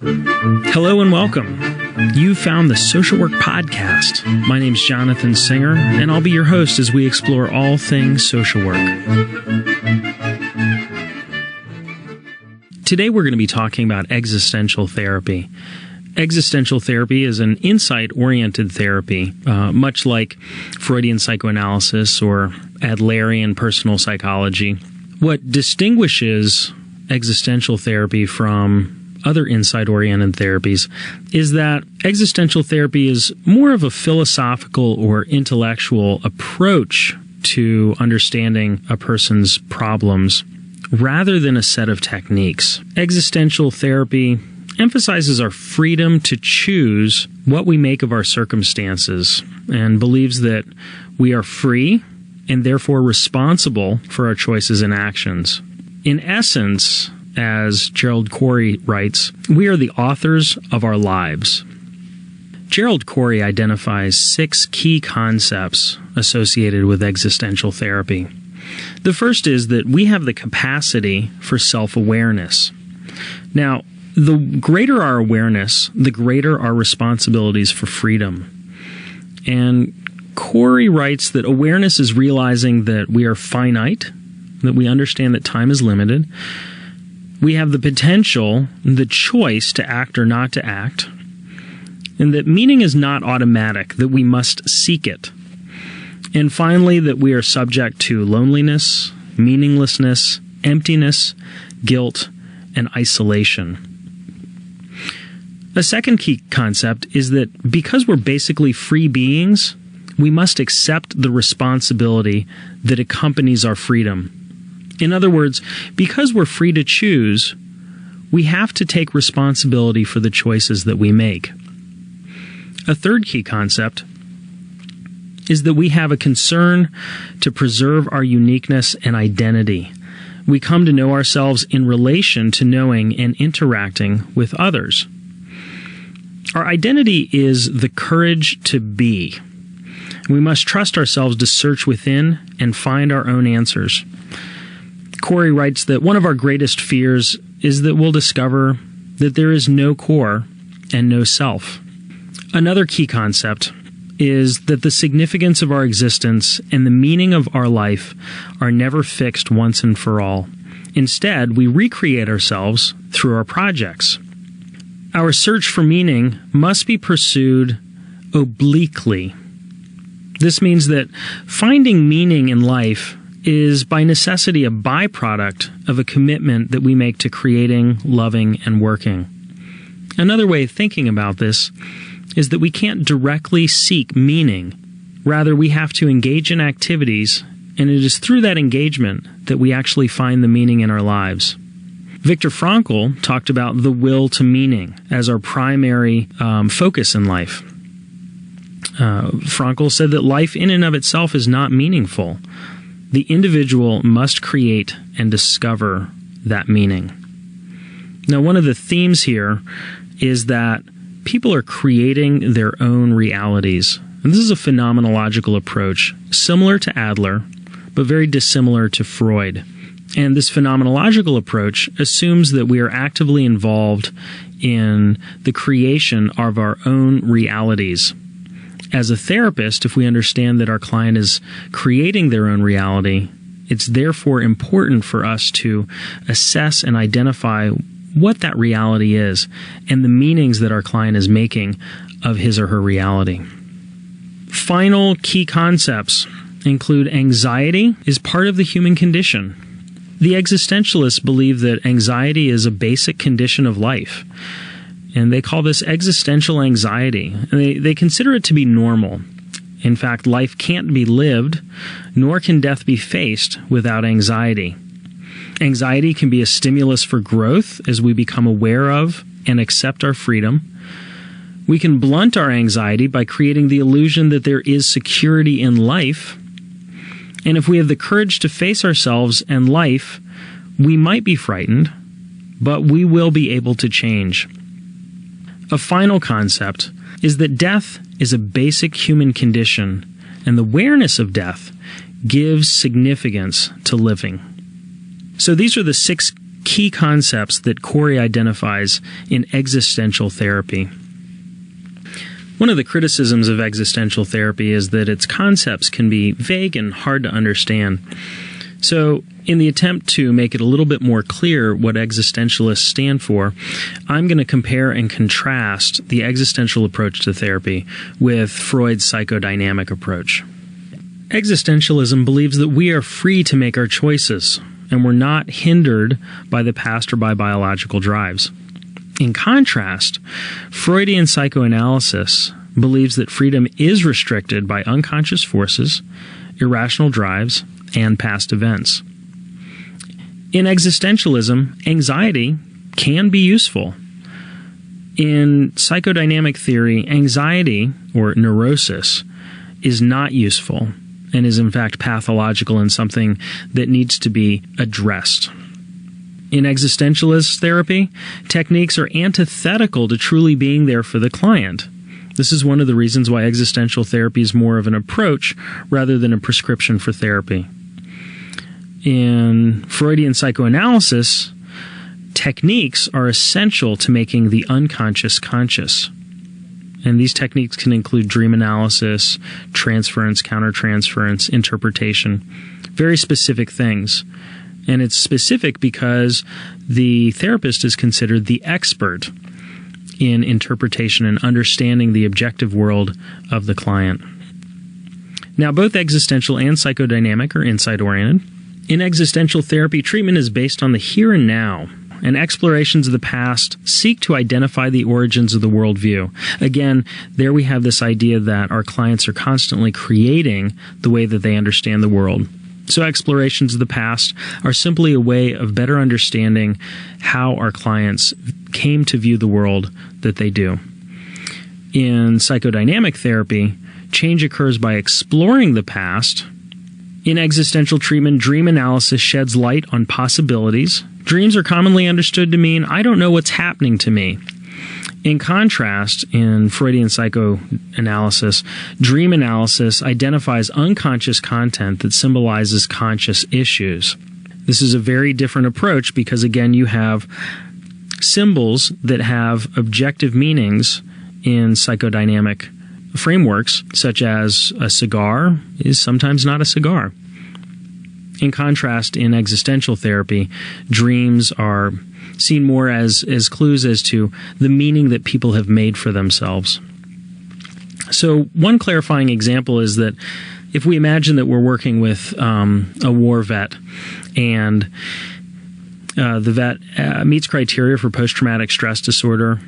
Hello and welcome. You found the Social Work Podcast. My name's Jonathan Singer, and I'll be your host as we explore all things social work. Today we're going to be talking about existential therapy. Existential therapy is an insight-oriented therapy, much like Freudian psychoanalysis or Adlerian personal psychology. What distinguishes existential therapy from other insight-oriented therapies is that existential therapy is more of a philosophical or intellectual approach to understanding a person's problems rather than a set of techniques. Existential therapy emphasizes our freedom to choose what we make of our circumstances and believes that we are free and therefore responsible for our choices and actions. In essence, as Gerald Corey writes, we are the authors of our lives. Gerald Corey identifies 6 key concepts associated with existential therapy. The first is that we have the capacity for self-awareness. Now, the greater our awareness, the greater our responsibilities for freedom. And Corey writes that awareness is realizing that we are finite, that we understand that time is limited. We have the potential, the choice to act or not to act, and that meaning is not automatic, that we must seek it. And finally, that we are subject to loneliness, meaninglessness, emptiness, guilt, and isolation. A second key concept is that because we're basically free beings, we must accept the responsibility that accompanies our freedom. In other words, because we're free to choose, we have to take responsibility for the choices that we make. A third key concept is that we have a concern to preserve our uniqueness and identity. We come to know ourselves in relation to knowing and interacting with others. Our identity is the courage to be. We must trust ourselves to search within and find our own answers. Corey writes that one of our greatest fears is that we'll discover that there is no core and no self. Another key concept is that the significance of our existence and the meaning of our life are never fixed once and for all. Instead, we recreate ourselves through our projects. Our search for meaning must be pursued obliquely. This means that finding meaning in life is by necessity a byproduct of a commitment that we make to creating, loving, and working. Another way of thinking about this is that we can't directly seek meaning. Rather, we have to engage in activities, and it is through that engagement that we actually find the meaning in our lives. Viktor Frankl talked about the will to meaning as our primary focus in life. Frankl said that life in and of itself is not meaningful. The individual must create and discover that meaning. Now, one of the themes here is that people are creating their own realities. And this is a phenomenological approach, similar to Adler, but very dissimilar to Freud. And this phenomenological approach assumes that we are actively involved in the creation of our own realities. As a therapist, if we understand that our client is creating their own reality, it's therefore important for us to assess and identify what that reality is and the meanings that our client is making of his or her reality. Final key concepts include anxiety is part of the human condition. The existentialists believe that anxiety is a basic condition of life. And they call this existential anxiety. And they consider it to be normal. In fact, life can't be lived, nor can death be faced without anxiety. Anxiety can be a stimulus for growth as we become aware of and accept our freedom. We can blunt our anxiety by creating the illusion that there is security in life. And if we have the courage to face ourselves and life, we might be frightened, but we will be able to change. A final concept is that death is a basic human condition, and the awareness of death gives significance to living. So these are the 6 key concepts that Corey identifies in existential therapy. One of the criticisms of existential therapy is that its concepts can be vague and hard to understand. So, in the attempt to make it a little bit more clear what existentialists stand for, I'm going to compare and contrast the existential approach to therapy with Freud's psychodynamic approach. Existentialism believes that we are free to make our choices, and we're not hindered by the past or by biological drives. In contrast, Freudian psychoanalysis believes that freedom is restricted by unconscious forces, irrational drives, and past events. In existentialism, anxiety can be useful. In psychodynamic theory, anxiety, or neurosis, is not useful and is in fact pathological and something that needs to be addressed. In existentialist therapy, techniques are antithetical to truly being there for the client. This is one of the reasons why existential therapy is more of an approach rather than a prescription for therapy. In Freudian psychoanalysis, techniques are essential to making the unconscious conscious. And these techniques can include dream analysis, transference, countertransference, interpretation, very specific things. And it's specific because the therapist is considered the expert in interpretation and understanding the objective world of the client. Now, both existential and psychodynamic are insight-oriented. In existential therapy, treatment is based on the here and now, and explorations of the past seek to identify the origins of the worldview. Again, there we have this idea that our clients are constantly creating the way that they understand the world. So explorations of the past are simply a way of better understanding how our clients came to view the world that they do. In psychodynamic therapy, change occurs by exploring the past. In existential treatment, dream analysis sheds light on possibilities. Dreams are commonly understood to mean, I don't know what's happening to me. In contrast, in Freudian psychoanalysis, dream analysis identifies unconscious content that symbolizes conscious issues. This is a very different approach because, again, you have symbols that have objective meanings in psychodynamic frameworks, such as a cigar is sometimes not a cigar. In contrast, in existential therapy, dreams are seen more as clues as to the meaning that people have made for themselves. So one clarifying example is that if we imagine that we're working with a war vet and the vet meets criteria for post-traumatic stress disorder,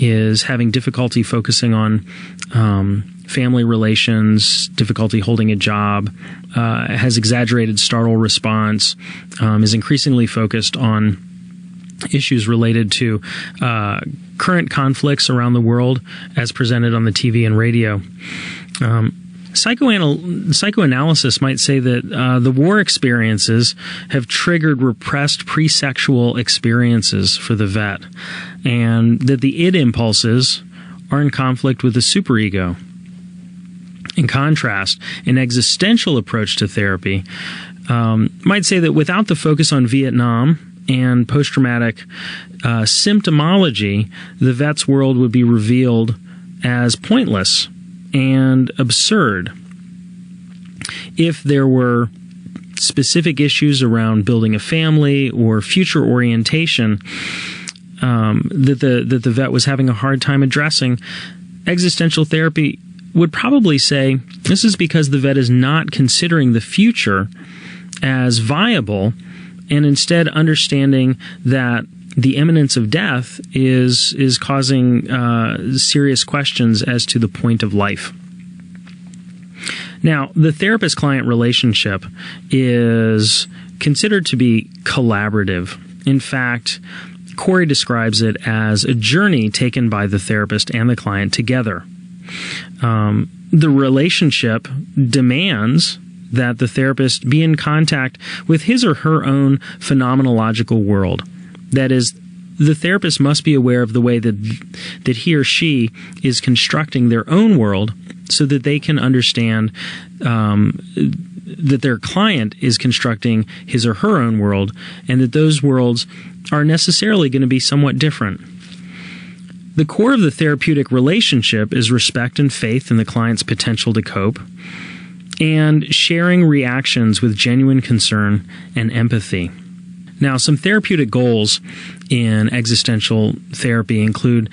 is having difficulty focusing on family relations, difficulty holding a job, has exaggerated startle response, is increasingly focused on issues related to current conflicts around the world as presented on the TV and radio. Psychoanalysis might say that the war experiences have triggered repressed pre-sexual experiences for the vet, and that the id impulses are in conflict with the superego. In contrast, an existential approach to therapy might say that without the focus on Vietnam and post-traumatic symptomology, the vet's world would be revealed as pointless and absurd. If there were specific issues around building a family or future orientation that the vet was having a hard time addressing, existential therapy would probably say this is because the vet is not considering the future as viable and instead understanding that the imminence of death is causing serious questions as to the point of life. Now, the therapist-client relationship is considered to be collaborative. In fact, Corey describes it as a journey taken by the therapist and the client together. The relationship demands that the therapist be in contact with his or her own phenomenological world. That is, the therapist must be aware of the way that he or she is constructing their own world so that they can understand that their client is constructing his or her own world, and that those worlds are necessarily going to be somewhat different. The core of the therapeutic relationship is respect and faith in the client's potential to cope, and sharing reactions with genuine concern and empathy. Now, some therapeutic goals in existential therapy include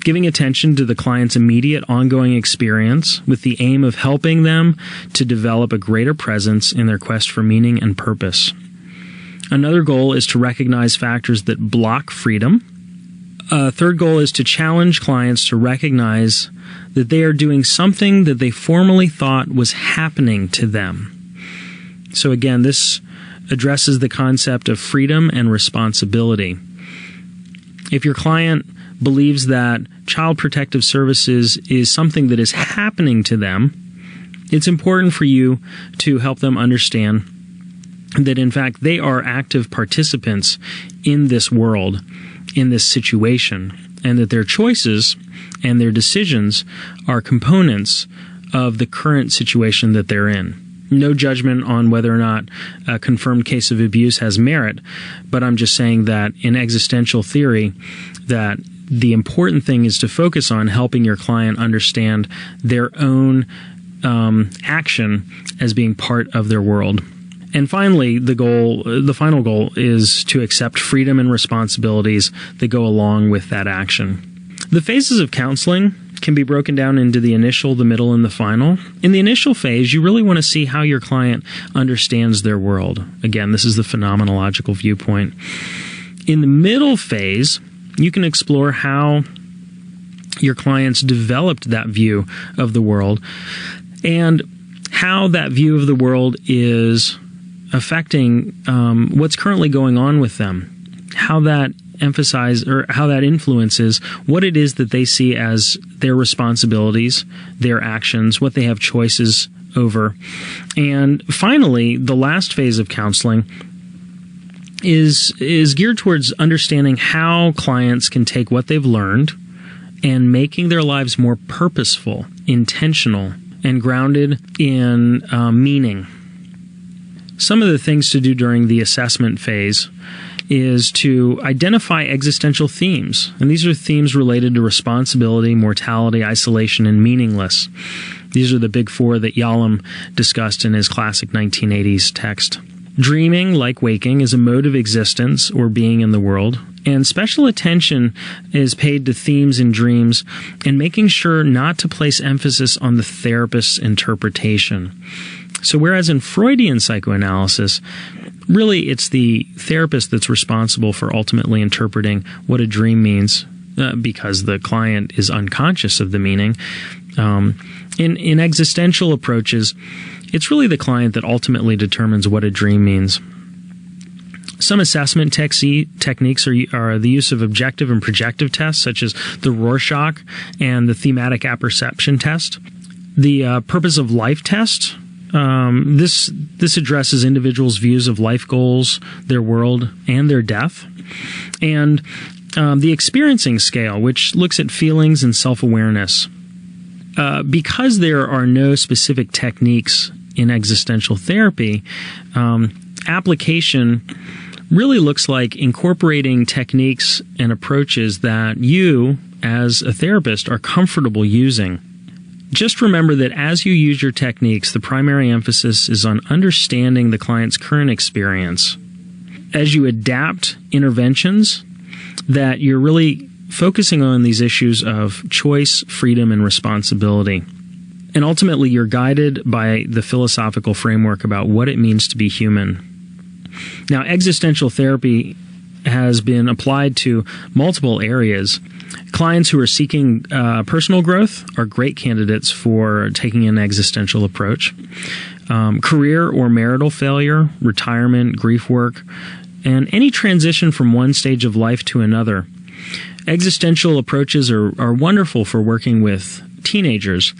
giving attention to the client's immediate ongoing experience with the aim of helping them to develop a greater presence in their quest for meaning and purpose. Another goal is to recognize factors that block freedom. A third goal is to challenge clients to recognize that they are doing something that they formerly thought was happening to them. So again, this addresses the concept of freedom and responsibility. If your client believes that child protective services is something that is happening to them, it's important for you to help them understand that in fact they are active participants in this world, in this situation, and that their choices and their decisions are components of the current situation that they're in. No judgment on whether or not a confirmed case of abuse has merit, but I'm just saying that in existential theory, that the important thing is to focus on helping your client understand their own action as being part of their world. And finally, the final goal is to accept freedom and responsibilities that go along with that action. The phases of counseling can be broken down into the initial, the middle, and the final. In the initial phase, you really want to see how your client understands their world. Again, this is the phenomenological viewpoint. In the middle phase, you can explore how your clients developed that view of the world and how that view of the world is affecting what's currently going on with them, how that influences what it is that they see as their responsibilities, their actions, what they have choices over. And finally, the last phase of counseling is geared towards understanding how clients can take what they've learned and making their lives more purposeful, intentional, and grounded in meaning. Some of the things to do during the assessment phase is to identify existential themes. And these are themes related to responsibility, mortality, isolation, and meaningless. These are the big four that Yalom discussed in his classic 1980s text. Dreaming, like waking, is a mode of existence or being in the world. And special attention is paid to themes in dreams and making sure not to place emphasis on the therapist's interpretation. So whereas in Freudian psychoanalysis, really it's the therapist that's responsible for ultimately interpreting what a dream means because the client is unconscious of the meaning. In existential approaches, it's really the client that ultimately determines what a dream means. Some assessment techniques are the use of objective and projective tests, such as the Rorschach and the thematic apperception test. The purpose of life test. This addresses individuals' views of life goals, their world, and their death. And the experiencing scale, which looks at feelings and self-awareness. Because there are no specific techniques in existential therapy, application really looks like incorporating techniques and approaches that you, as a therapist, are comfortable using. Just remember that as you use your techniques, the primary emphasis is on understanding the client's current experience. As you adapt interventions, that you're really focusing on these issues of choice, freedom, and responsibility. And ultimately, you're guided by the philosophical framework about what it means to be human. Now, existential therapy has been applied to multiple areas. Clients who are seeking personal growth are great candidates for taking an existential approach. Career or marital failure, retirement, grief work, and any transition from one stage of life to another. Existential approaches are wonderful for working with teenagers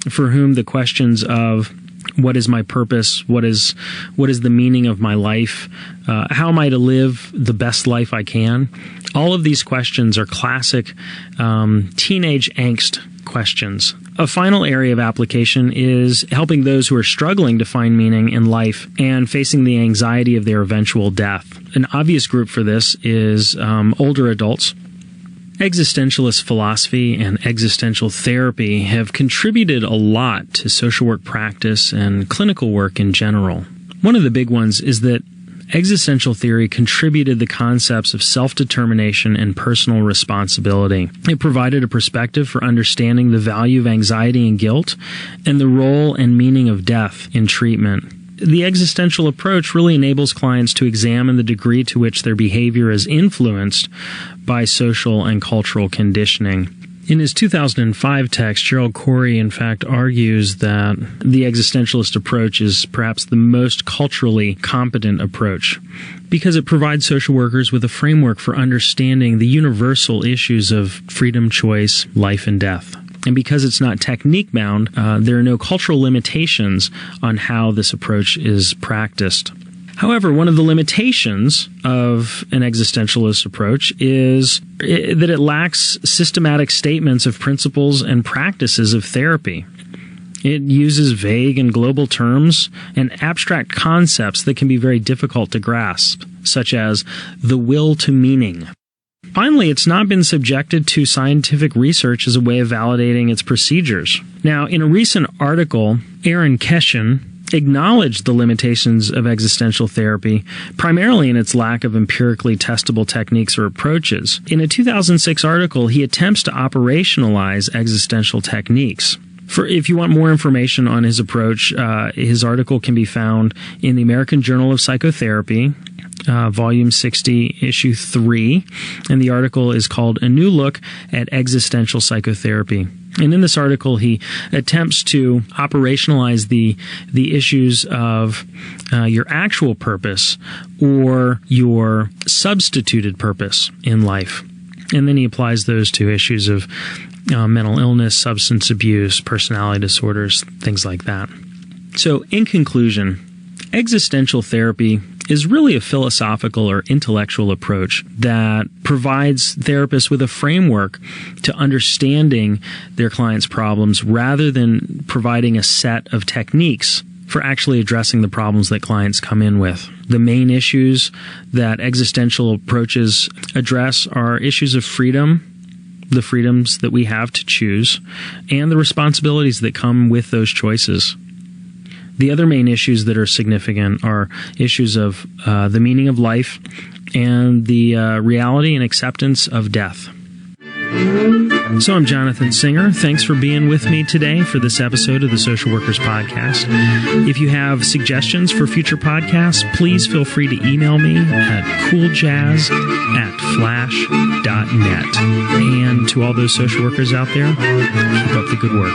for whom the questions of what is my purpose, what is the meaning of my life, how am I to live the best life I can, All of these questions are classic teenage angst questions. A final area of application is helping those who are struggling to find meaning in life and facing the anxiety of their eventual death. An obvious group for this is older adults. Existentialist philosophy and existential therapy have contributed a lot to social work practice and clinical work in general. One of the big ones is that existential theory contributed the concepts of self-determination and personal responsibility. It provided a perspective for understanding the value of anxiety and guilt and the role and meaning of death in treatment. The existential approach really enables clients to examine the degree to which their behavior is influenced by social and cultural conditioning. In his 2005 text, Gerald Corey, in fact, argues that the existentialist approach is perhaps the most culturally competent approach because it provides social workers with a framework for understanding the universal issues of freedom, choice, life, and death. And because it's not technique-bound, there are no cultural limitations on how this approach is practiced. However, one of the limitations of an existentialist approach is that it lacks systematic statements of principles and practices of therapy. It uses vague and global terms and abstract concepts that can be very difficult to grasp, such as the will to meaning. Finally, it's not been subjected to scientific research as a way of validating its procedures. Now, in a recent article, Aaron Keshin acknowledged the limitations of existential therapy, primarily in its lack of empirically testable techniques or approaches. In a 2006 article, he attempts to operationalize existential techniques. If you want more information on his approach, his article can be found in the American Journal of Psychotherapy, Volume 60, Issue 3, and the article is called A New Look at Existential Psychotherapy. And in this article, he attempts to operationalize the issues of your actual purpose or your substituted purpose in life. And then he applies those to issues of mental illness, substance abuse, personality disorders, things like that. So, in conclusion, existential therapy is really a philosophical or intellectual approach that provides therapists with a framework to understanding their clients' problems rather than providing a set of techniques for actually addressing the problems that clients come in with. The main issues that existential approaches address are issues of freedom, the freedoms that we have to choose, and the responsibilities that come with those choices. The other main issues that are significant are issues of the meaning of life and the reality and acceptance of death. So I'm Jonathan Singer. Thanks for being with me today for this episode of the Social Workers Podcast. If you have suggestions for future podcasts, please feel free to email me at cooljazz@flash.net. And to all those social workers out there, keep up the good work.